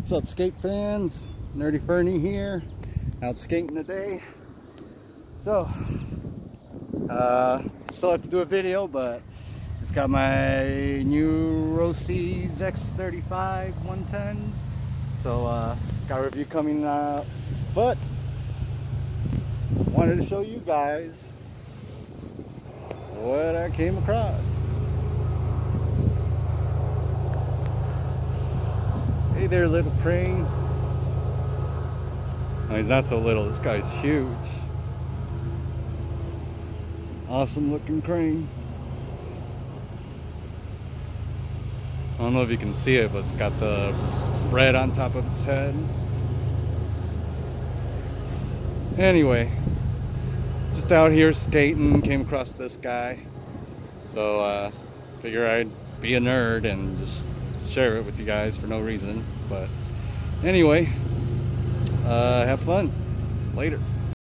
What's up, skate fans? Nerdy Fernie here, out skating today. So, still have to do a video, but just got my new Roces X35 110s. So, got a review coming out, but wanted to show you guys what I came across. Hey there, little crane. Oh, he's not so little, this guy's huge. Awesome looking crane. I don't know if you can see it, but it's got the red on top of its head. Anyway, just out here skating, came across this guy. So figure I'd be a nerd and just share it with you guys for no reason. But anyway, have fun. Later.